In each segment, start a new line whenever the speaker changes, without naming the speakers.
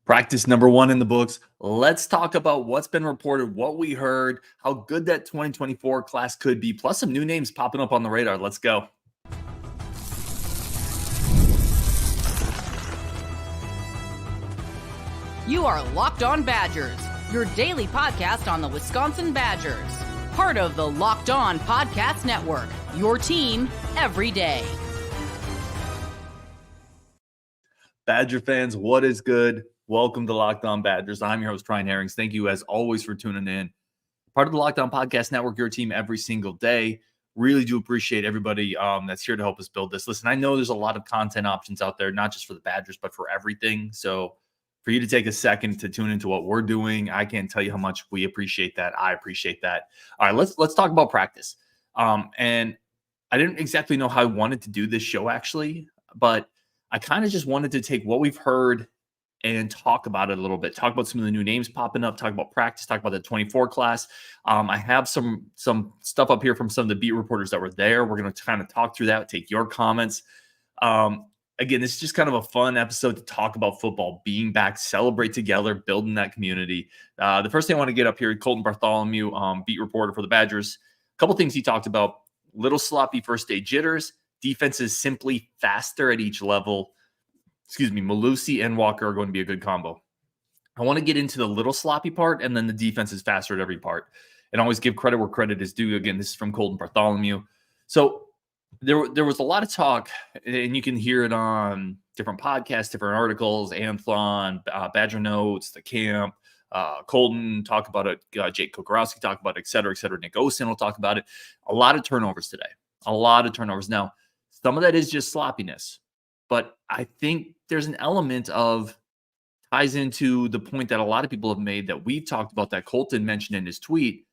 Practice number one in the books. Let's talk about what's been reported, what we heard, how good that 2024 class could be, plus some new names popping up on the radar. Let's go.
You are Locked On Badgers, your daily podcast on the Wisconsin Badgers. Part of the Locked On Podcast Network, your team every day.
Badger fans, what is good? Welcome to Locked On Badgers. I'm your host, Ryan Harings. Thank you, as always, for tuning in. Part of the Locked On Podcast Network, your team every single day. Really do appreciate everybody that's here to help us build this. Listen, I know there's a lot of content options out there, not just for the Badgers, but for everything. So for you to take a second to tune into what we're doing, I can't tell you how much we appreciate that. I appreciate that. All right, let's talk about practice. And I didn't exactly know how I wanted to do this show, actually, but I kind of just wanted to take what we've heard and talk about it a little bit, talk about some of the new names popping up, talk about practice, talk about the 24 class. I have some stuff up here from some of the beat reporters that were there. We're going to kind of talk through that, take your comments. Again, this is just kind of a fun episode to talk about football, being back, celebrate together, building that community. The first thing I want to get up here, Colton Bartholomew, beat reporter for the Badgers. A couple things he talked about: little sloppy first day jitters, defense is simply faster at each level. Malusi and Walker are going to be a good combo. I want to get into the little sloppy part, and then the defense is faster at every part. And always give credit where credit is due. Again, this is from Colton Bartholomew. So there was a lot of talk, and you can hear it on different podcasts, different articles, Anthlon, Badger Notes, The Camp, Colton talk about it, Jake Kokorowski talk about it, et cetera, et cetera. Nick Osen will talk about it. A lot of turnovers today. A lot of turnovers. Now, some of that is just sloppiness, but I think there's an element of ties into the point that a lot of people have made that we've talked about, that Colton mentioned in his tweet.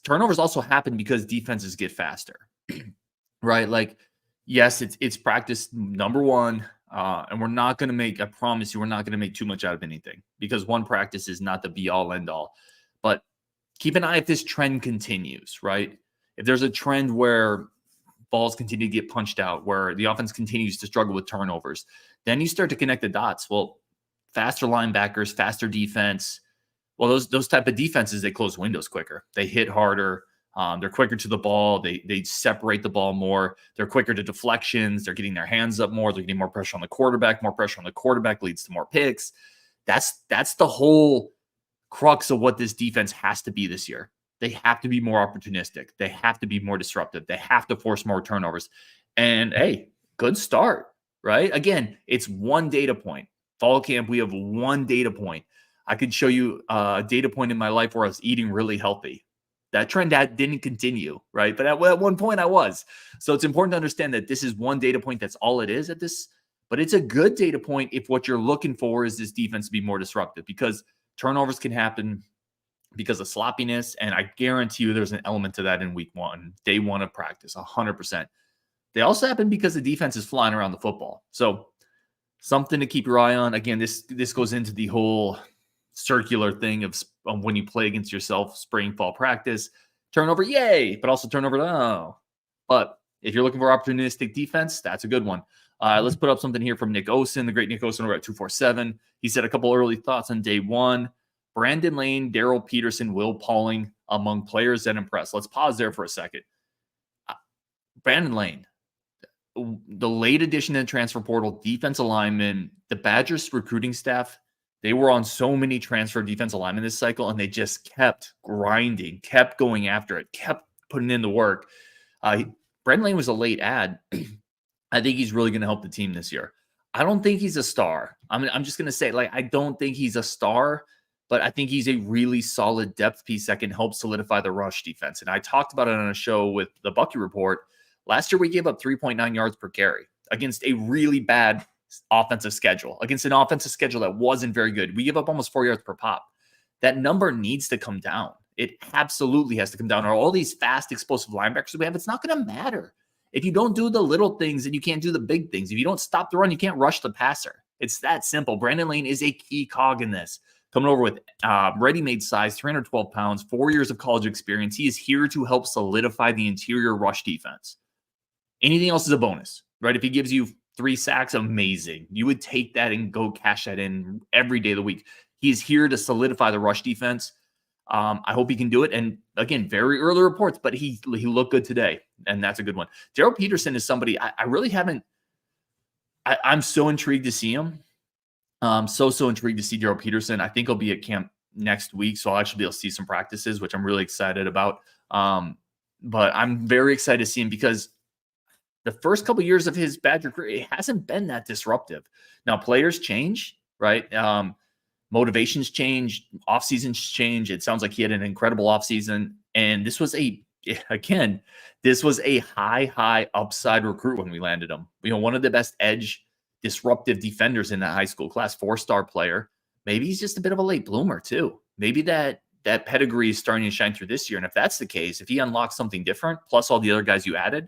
Turnovers also happen because defenses get faster, right? Like, yes, it's practice number one, and we're not going to make, I promise you, we're not going to make too much out of anything, because one practice is not the be all end all. But keep an eye if this trend continues, right? If there's a trend where balls continue to get punched out, where the offense continues to struggle with turnovers, then you start to connect the dots. Well, faster linebackers, faster defense. Well, those type of defenses, they close windows quicker. They hit harder. They're quicker to the ball. They separate the ball more. They're quicker to deflections. They're getting their hands up more. They're getting more pressure on the quarterback. More pressure on the quarterback leads to more picks. That's the whole crux of what this defense has to be this year. They have to be more opportunistic. They have to be more disruptive. They have to force more turnovers. And hey, good start, right? Again, it's one data point. Fall camp, we have one data point. I could show you a data point in my life where I was eating really healthy. That trend didn't continue, right? But at one point I was. So it's important to understand that this is one data point. That's all it is at this. But it's a good data point if what you're looking for is this defense to be more disruptive, because turnovers can happen because of sloppiness. And I guarantee you there's an element to that in week one, day one of practice, 100%. They also happen because the defense is flying around the football. So something to keep your eye on. Again, this goes into the whole circular thing of when you play against yourself, spring, fall practice, turnover, yay, but also turnover, no. But if you're looking for opportunistic defense, that's a good one. Let's put up something here from Nick Osen, the great Nick Osen over at 247. He said a couple early thoughts on day one. Brandon Lane, Daryl Peterson, Will Pauling among players that impressed. Let's pause there for a second. Brandon Lane, the late addition in transfer portal, defense alignment, the Badgers recruiting staff, they were on so many transfer defense alignment this cycle, and they just kept grinding, kept going after it, kept putting in the work. Brandon Lane was a late add. I think he's really going to help the team this year. I don't think he's a star. I'm just going to say, I don't think he's a star, but I think he's a really solid depth piece that can help solidify the rush defense. And I talked about it on a show with the Bucky Report. Last year, we gave up 3.9 yards per carry against a really bad offensive schedule, against an offensive schedule that wasn't very good. We give up almost 4 yards per pop. That number needs to come down. It absolutely has to come down. Or all these fast, explosive linebackers we have, it's not going to matter. If you don't do the little things, then you can't do the big things. If you don't stop the run, you can't rush the passer. It's that simple. Brandon Lane is a key cog in this. Coming over with ready-made size, 312 pounds, 4 years of college experience. He is here to help solidify the interior rush defense. Anything else is a bonus, right? If he gives you 3 sacks, amazing. You would take that and go cash that in every day of the week. He's here to solidify the rush defense. I hope he can do it. And again, very early reports, but he looked good today, and that's a good one. Gerald Peterson is somebody I really haven't. I'm so intrigued to see him. So intrigued to see Gerald Peterson. I think he'll be at camp next week, so I'll actually be able to see some practices, which I'm really excited about. But I'm very excited to see him because the first couple of years of his Badger career, it hasn't been that disruptive. Now, players change, right? Motivations change, off seasons change. It sounds like he had an incredible off season, and this was a high upside recruit when we landed him. One of the best edge disruptive defenders in that high school class, 4-star player. Maybe he's just a bit of a late bloomer too. Maybe that pedigree is starting to shine through this year. And if that's the case, if he unlocks something different, plus all the other guys you added,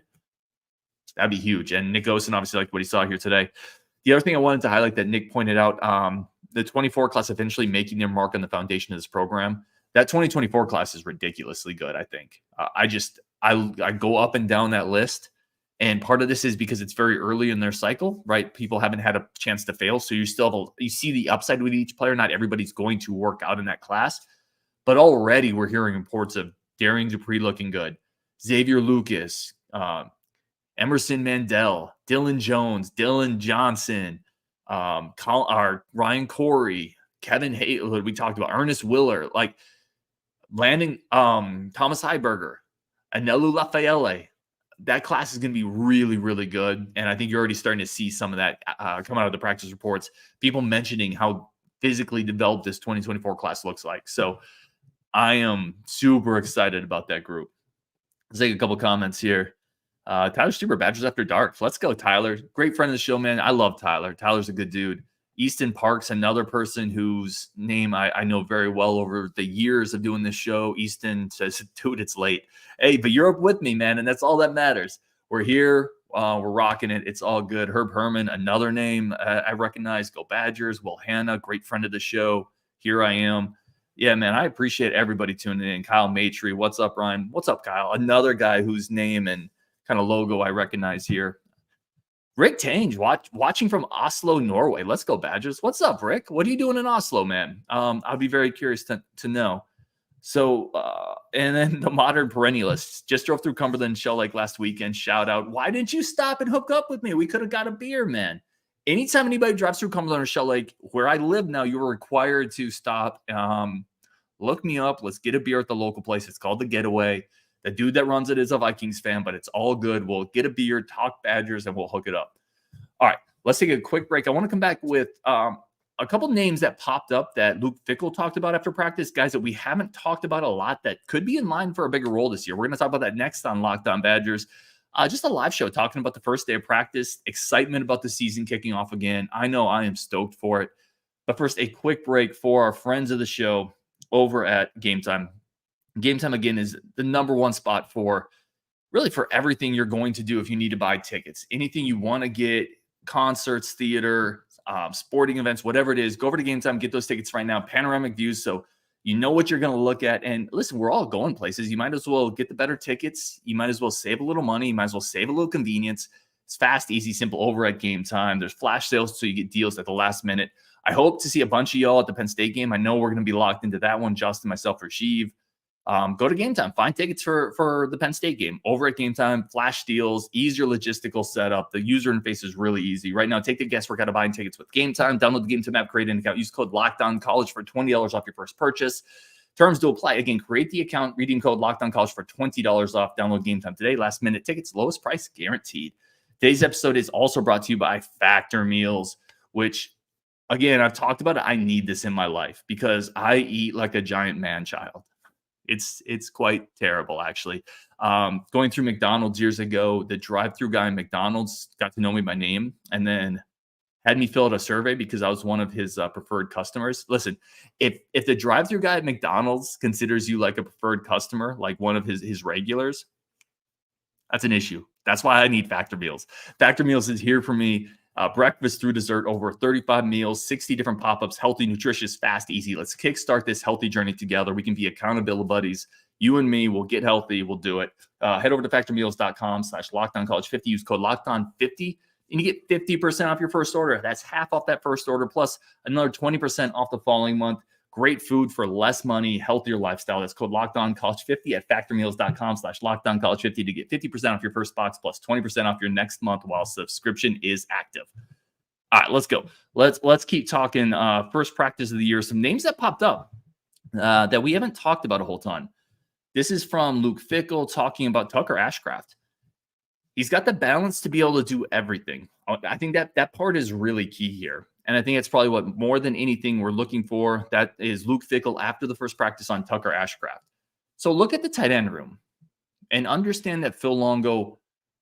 that'd be huge. And Nick Osen obviously liked what he saw here today. The other thing I wanted to highlight that Nick pointed out, the 24 class eventually making their mark on the foundation of this program. That 2024 class is ridiculously good, I think. I go up and down that list. And part of this is because it's very early in their cycle, right? People haven't had a chance to fail. So you see the upside with each player. Not everybody's going to work out in that class. But already we're hearing reports of Darian Dupree looking good, Xavier Lucas, Emerson Mandel, Dylan Jones, Dylan Johnson, Ryan Corey, Kevin Haywood, we talked about, Ernest Willer, like landing Thomas Heiberger, Anelu Lafayette. That class is going to be really, really good. And I think you're already starting to see some of that come out of the practice reports, people mentioning how physically developed this 2024 class looks like. So I am super excited about that group. Let's take a couple comments here. Tyler Stuber, Badgers After Dark. Let's go, Tyler. Great friend of the show, man. I love Tyler. Tyler's a good dude. Easton Parks, another person whose name I know very well over the years of doing this show. Easton says, dude, it's late. Hey, but you're up with me, man, and that's all that matters. We're here. We're rocking it. It's all good. Herb Herman, another name I recognize. Go Badgers. Will Hanna, great friend of the show. Here I am. Yeah, man, I appreciate everybody tuning in. Kyle Maitrey. What's up, Ryan? What's up, Kyle? Another guy whose name and kind of logo I recognize here. Rick Tange, watching from Oslo, Norway. Let's go, Badgers. What's up, Rick? What are you doing in Oslo, man? I'll be very curious to know. So, and then the modern perennialists just drove through Cumberland Shell Lake last weekend. Shout out. Why didn't you stop and hook up with me? We could have got a beer, man. Anytime anybody drives through Cumberland or Shell Lake, where I live now, you are required to stop. Look me up. Let's get a beer at the local place. It's called The Getaway. The dude that runs it is a Vikings fan, but it's all good. We'll get a beer, talk Badgers, and we'll hook it up. All right, let's take a quick break. I want to come back with a couple names that popped up that Luke Fickell talked about after practice, guys that we haven't talked about a lot that could be in line for a bigger role this year. We're going to talk about that next on Locked On Badgers. Just a live show talking about the first day of practice, excitement about the season kicking off again. I know I am stoked for it. But first, a quick break for our friends of the show over at Game Time. Game Time, again, is the number one spot for everything you're going to do if you need to buy tickets. Anything you want to get, concerts, theater, sporting events, whatever it is, go over to Game Time, get those tickets right now. Panoramic views, so you know what you're going to look at. And listen, we're all going places. You might as well get the better tickets. You might as well save a little money. You might as well save a little convenience. It's fast, easy, simple over at Game Time. There's flash sales, so you get deals at the last minute. I hope to see a bunch of y'all at the Penn State game. I know we're going to be locked into that one, Justin, myself, Rasheev. Go to Game Time. Find tickets for the Penn State game over at Game Time. Flash deals, easier logistical setup. The user interface is really easy. Right now, take the guesswork out of buying tickets with Game Time. Download the Game Time app, create an account. Use code LOCKEDONCollege for $20 off your first purchase. Terms do apply. Again, create the account, redeem code LOCKEDONCollege for $20 off. Download Game Time today. Last minute tickets, lowest price guaranteed. Today's episode is also brought to you by Factor Meals, which, again, I've talked about it. I need this in my life because I eat like a giant man-child. It's quite terrible, actually. Going through McDonald's years ago, the drive-through guy in McDonald's got to know me by name and then had me fill out a survey because I was one of his preferred customers. Listen, if the drive-through guy at McDonald's considers you like a preferred customer, like one of his regulars, that's an issue. That's why I need Factor Meals. Factor Meals is here for me. Breakfast through dessert, over 35 meals, 60 different pop-ups, healthy, nutritious, fast, easy. Let's kickstart this healthy journey together. We can be accountability buddies. You and me will get healthy. We'll do it. Head over to factormeals.com/LockedOnCollege50. Use code LOCKEDON50 and you get 50% off your first order. That's half off that first order, plus another 20% off the following month. Great food for less money, healthier lifestyle. That's code LockedOnCollege50 at factormeals.com/LockedOnCollege50 to get 50% off your first box plus 20% off your next month while subscription is active. All right, let's go. Let's keep talking. First practice of the year. Some names that popped up that we haven't talked about a whole ton. This is from Luke Fickell talking about Tucker Ashcraft. He's got the balance to be able to do everything. I think that part is really key here. And I think it's probably what more than anything we're looking for. That is Luke Fickell after the first practice on Tucker Ashcraft. So look at the tight end room and understand that Phil Longo,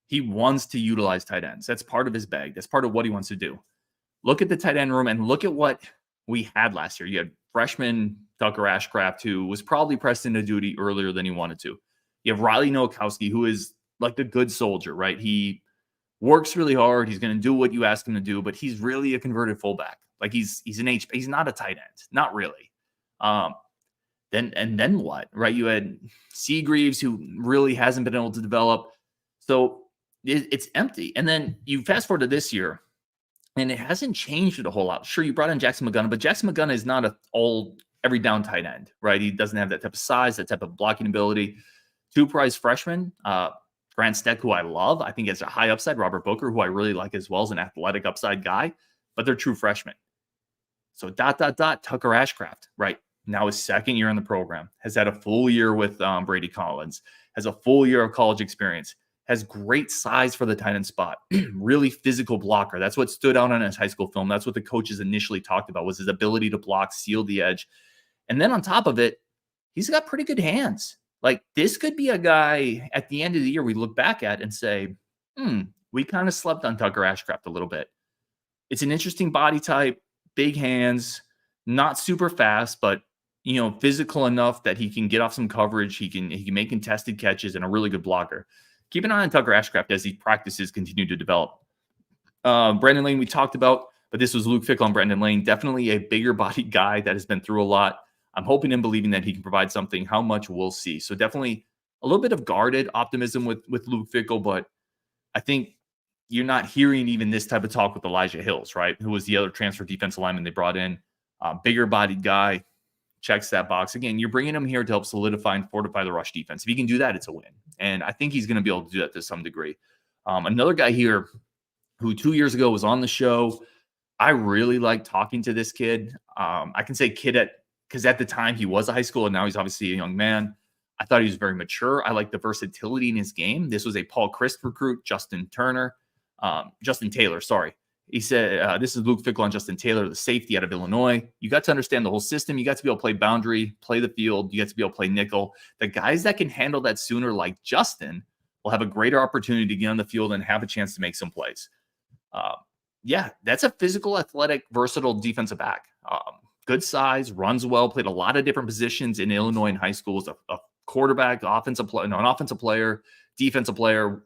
he wants to utilize tight ends. That's part of his bag. That's part of what he wants to do. Look at the tight end room and look at what we had last year. You had freshman Tucker Ashcraft, who was probably pressed into duty earlier than he wanted to. You have Riley Nowakowski, who is like a good soldier, right? He works really hard. He's going to do what you ask him to do, but he's really a converted fullback. Like he's an he's not a tight end, not really. Then what, right? You had Seagreaves, who really hasn't been able to develop. So it's empty. And then you fast forward to this year, and it hasn't changed a whole lot. Sure, you brought in Jackson McGunn, but Jackson McGunn is not every down tight end, right? He doesn't have that type of size, that type of blocking ability. Two prize freshmen, Grant Steck, who I love. I think has a high upside. Robert Booker, who I really like as well, as an athletic upside guy, but they're true freshmen. So ... Tucker Ashcraft, right? Now his second year in the program, has had a full year with Brady Collins, has a full year of college experience, has great size for the tight end spot, really physical blocker. That's what stood out on his high school film. That's what the coaches initially talked about, was his ability to block, seal the edge. And then on top of it, he's got pretty good hands. Like this could be a guy at the end of the year we look back at and say, we kind of slept on Tucker Ashcraft a little bit. It's an interesting body type, big hands, not super fast, but physical enough that he can get off some coverage. He can make contested catches and a really good blocker. Keep an eye on Tucker Ashcraft as these practices continue to develop. Brandon Lane we talked about, but this was Luke Fickell and Brandon Lane. Definitely a bigger body guy that has been through a lot. I'm hoping and believing that he can provide something. How much, we'll see. So definitely a little bit of guarded optimism with Luke Fickell, but I think you're not hearing even this type of talk with Elijah Hills, right? Who was the other transfer defensive lineman they brought in. Bigger bodied guy, checks that box. Again, you're bringing him here to help solidify and fortify the rush defense. If he can do that, it's a win. And I think he's going to be able to do that to some degree. Another guy here who 2 years ago was on the show. I really like talking to this kid. I can say kid because at the time he was a high school and now he's obviously a young man. I thought he was very mature. I like the versatility in his game. This was a Paul Christ recruit, Justin Taylor, sorry. He said, this is Luke Fickell and Justin Taylor, the safety out of Illinois. You got to understand the whole system. You got to be able to play boundary, play the field. You got to be able to play nickel. The guys that can handle that sooner, like Justin, will have a greater opportunity to get on the field and have a chance to make some plays. That's a physical, athletic, versatile defensive back. Good size, runs well, played a lot of different positions in Illinois in high schools. A quarterback, an offensive player, defensive player.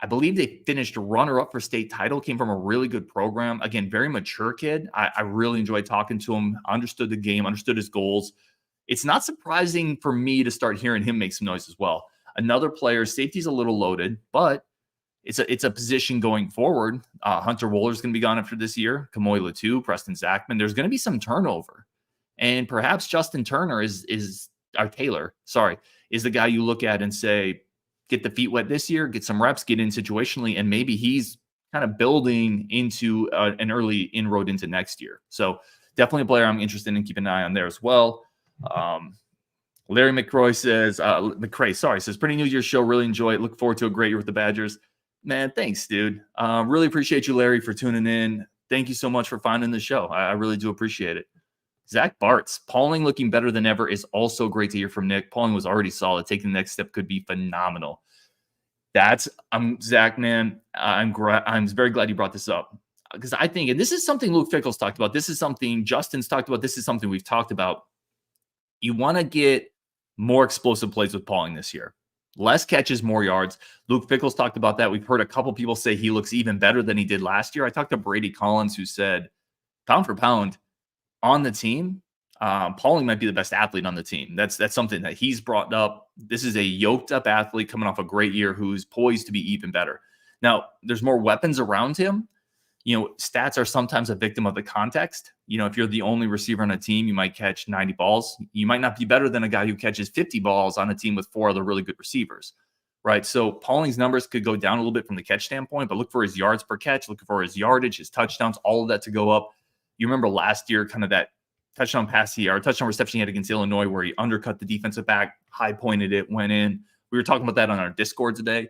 I believe they finished runner-up for state title, came from a really good program. Again, very mature kid. I really enjoyed talking to him, understood the game, understood his goals. It's not surprising for me to start hearing him make some noise as well. Another player, safety's a little loaded, but it's a position going forward. Hunter Woller's going to be gone after this year. Kamoy Latu, Preston Zachman. There's going to be some turnover. And perhaps Justin Taylor is the guy you look at and say, get the feet wet this year, get some reps, get in situationally, and maybe he's kind of building into an early inroad into next year. So definitely a player I'm interested in keeping an eye on there as well. Larry McCray says, pretty new to your show. Really enjoy it. Look forward to a great year with the Badgers. Man, thanks, dude. Really appreciate you, Larry, for tuning in. Thank you so much for finding the show. I really do appreciate it. Zach Bartz, Pauling looking better than ever is also great to hear from Nick. Pauling was already solid. Taking the next step could be phenomenal. Zach, man, I'm very glad you brought this up because I think, and this is something Luke Fickell's talked about. This is something Justin's talked about. This is something we've talked about. You want to get more explosive plays with Pauling this year. Less catches, more yards. Luke Fickell's talked about that. We've heard a couple people say he looks even better than he did last year. I talked to Brady Collins, who said, pound for pound, on the team, Pauling might be the best athlete on the team. That's something that he's brought up. This is a yoked up athlete coming off a great year who's poised to be even better. Now, there's more weapons around him, stats are sometimes a victim of the context. If you're the only receiver on a team, you might catch 90 balls. You might not be better than a guy who catches 50 balls on a team with 4 other really good receivers, right? So Pauling's numbers could go down a little bit from the catch standpoint, but look for his yards per catch, look for his yardage, his touchdowns, all of that to go up. You remember last year, kind of that touchdown reception he had against Illinois where he undercut the defensive back, high pointed it, went in. We were talking about that on our Discord today.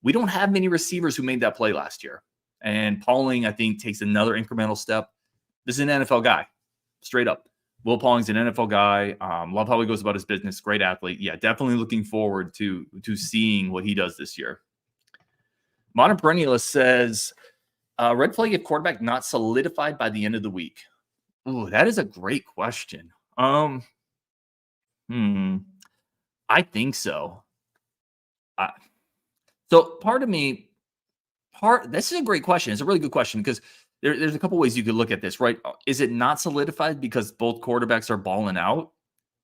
We don't have many receivers who made that play last year. And Pauling, I think, takes another incremental step. This is an NFL guy, straight up. Will Pauling's an NFL guy. Love how he goes about his business. Great athlete. Yeah, definitely looking forward to seeing what he does this year. Modern Perennialist says, red flag if quarterback not solidified by the end of the week. Ooh, that is a great question. I think so. So part of me, this is a great question. It's a really good question because there's a couple ways you could look at this, right? Is it not solidified because both quarterbacks are balling out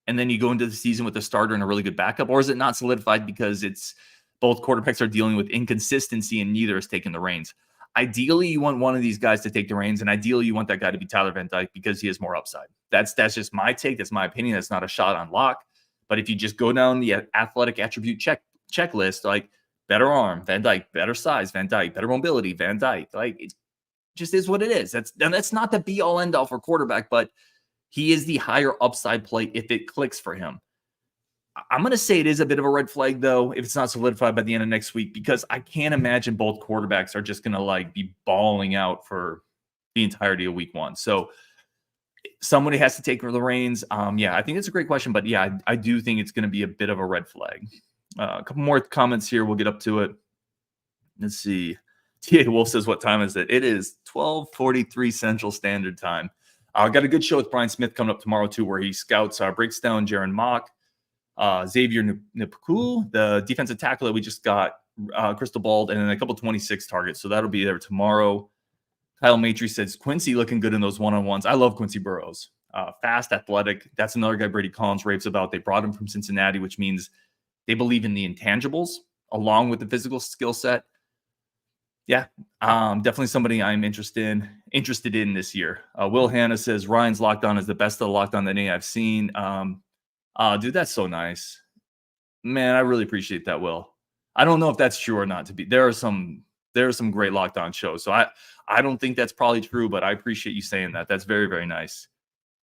and then you go into the season with a starter and a really good backup? Or is it not solidified because it's both quarterbacks are dealing with inconsistency and neither is taking the reins? Ideally, you want one of these guys to take the reins, and ideally you want that guy to be Tyler Van Dyke because he has more upside. That's just my take. That's my opinion. That's not a shot on Locke. But if you just go down the athletic attribute checklist, like better arm, Van Dyke, better size, Van Dyke, better mobility, Van Dyke, like it just is what it is. That's not the be all end all for quarterback, but he is the higher upside play if it clicks for him. I'm going to say it is a bit of a red flag, though, if it's not solidified by the end of next week, because I can't imagine both quarterbacks are just going to be balling out for the entirety of week 1. So somebody has to take the reins. I think it's a great question, but yeah, I do think it's going to be a bit of a red flag. A couple more comments here. We'll get up to it. Let's see. T.A. Wolf says, what time is it? It is 12:43 Central Standard Time. I've got a good show with Brian Smith coming up tomorrow, too, where he breaks down Jaron Mock, Xavier Npuku, the defensive tackle that we just got, Crystal Bald, and then a couple 26 targets. So that'll be there tomorrow. Kyle Matry says, Quincy looking good in those one-on-ones. I love Quincy Burrows. Fast, athletic. That's another guy Brady Collins raves about. They brought him from Cincinnati, which means they believe in the intangibles along with the physical skill set. Yeah, definitely somebody I'm interested in this year. Will Hanna says, Ryan's Locked On is the best of the Locked On that I've seen. Dude, that's so nice. Man, I really appreciate that, Will. I don't know if that's true or not. There are some great Locked On shows. So I don't think that's probably true, but I appreciate you saying that. That's very, very nice.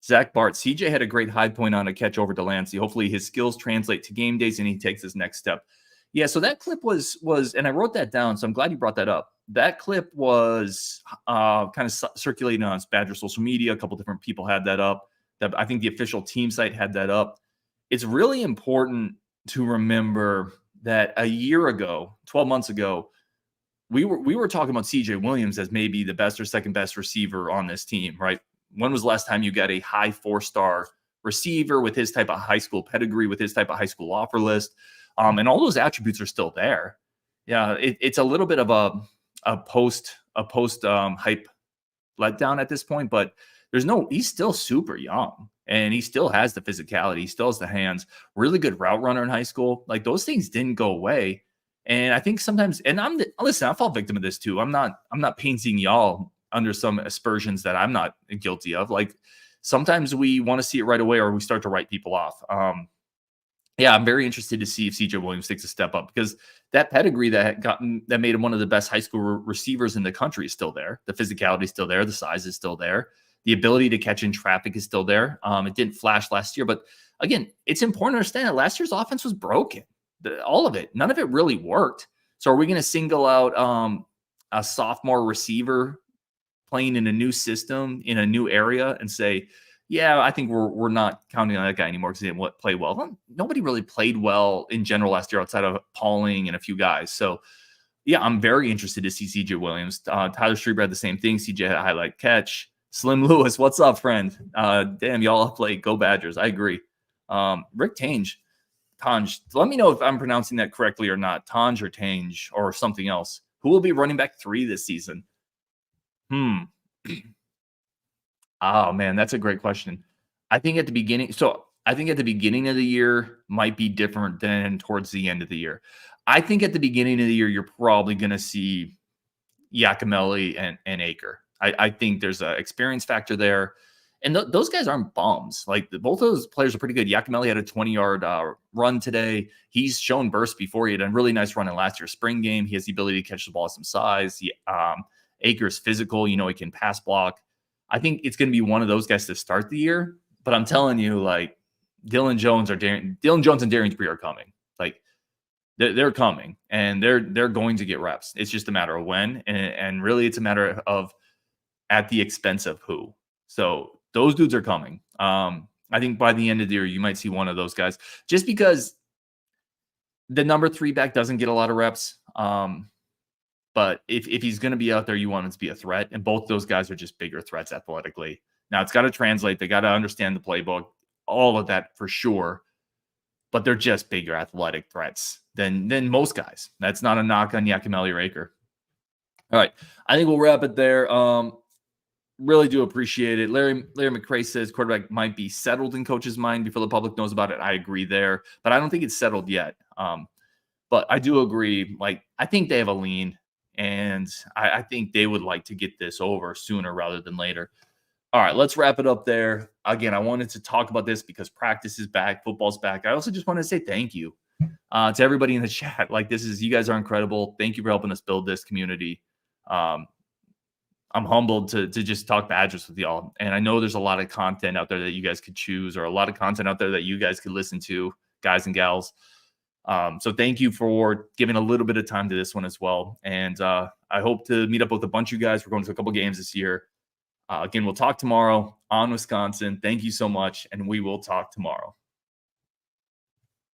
Zach Bart, CJ had a great high point on a catch over Delancey. Hopefully his skills translate to game days and he takes his next step. Yeah, so that clip was, and I wrote that down, so I'm glad you brought that up. That clip was kind of circulating on Badger social media. A couple different people had that up. I think the official team site had that up. It's really important to remember that a year ago, 12 months ago, we were talking about CJ Williams as maybe the best or second best receiver on this team, right? When was the last time you got a high 4-star receiver with his type of high school pedigree, with his type of high school offer list? And all those attributes are still there. Yeah, it's a little bit of a post hype letdown at this point, but he's still super young and he still has the physicality. He still has the hands, really good route runner in high school. Like those things didn't go away. And I think sometimes, and I fall victim of this too. I'm not painting y'all under some aspersions that I'm not guilty of. Like sometimes we want to see it right away or we start to write people off. I'm very interested to see if CJ Williams takes a step up because that pedigree that made him one of the best high school receivers in the country is still there. The physicality is still there. The size is still there. The ability to catch in traffic is still there. It didn't flash last year, but again, it's important to understand that last year's offense was broken. All of it, none of it really worked. So are we going to single out a sophomore receiver playing in a new system in a new area and say, yeah, I think we're not counting on that guy anymore because he didn't play well. Well, nobody really played well in general last year outside of Pauling and a few guys. So, yeah, I'm very interested to see CJ Williams. Tyler Strieber had the same thing. CJ had a highlight catch. Slim Lewis, what's up, friend? Damn, y'all play. Go Badgers. I agree. Rick Tange. Let me know if I'm pronouncing that correctly or not. Tange or Tange or something else. Who will be running back 3 this season? Oh, man, that's a great question. I think at the beginning of the year might be different than towards the end of the year. I think at the beginning of the year, you're probably going to see Yakimelli and Aker. I think there's an experience factor there. And those guys aren't bums. Like both of those players are pretty good. Yakimelli had a 20-yard run today. He's shown burst before. He had a really nice run in last year's spring game. He has the ability to catch the ball some size. Akers physical. He can pass block. I think it's going to be one of those guys to start the year. But I'm telling you, like Dylan Jones and Darian Spree are coming. Like they're coming, and they're going to get reps. It's just a matter of when, and really it's a matter of at the expense of who. So those dudes are coming. I think by the end of the year, you might see one of those guys, just because the number 3 back doesn't get a lot of reps. But if he's going to be out there, you want him to be a threat. And both those guys are just bigger threats athletically. Now, it's got to translate. They got to understand the playbook, all of that for sure. But they're just bigger athletic threats than most guys. That's not a knock on Yakimelli or Aker. All right. I think we'll wrap it there. Really do appreciate it. Larry McCray says quarterback might be settled in coach's mind before the public knows about it. I agree there, but I don't think it's settled yet. But I do agree. Like, I think they have a lean, and I think they would like to get this over sooner rather than later. All right, let's wrap it up there. Again, I wanted to talk about this because practice is back, football's back. I also just want to say thank you to everybody in the chat. Like, you guys are incredible. Thank you for helping us build this community. I'm humbled to just talk Badgers with y'all. And I know there's a lot of content out there that you guys could choose, or a lot of content out there that you guys could listen to, guys and gals. So thank you for giving a little bit of time to this one as well. And I hope to meet up with a bunch of you guys. We're going to a couple games this year. Again, we'll talk tomorrow on Wisconsin. Thank you so much, and we will talk tomorrow.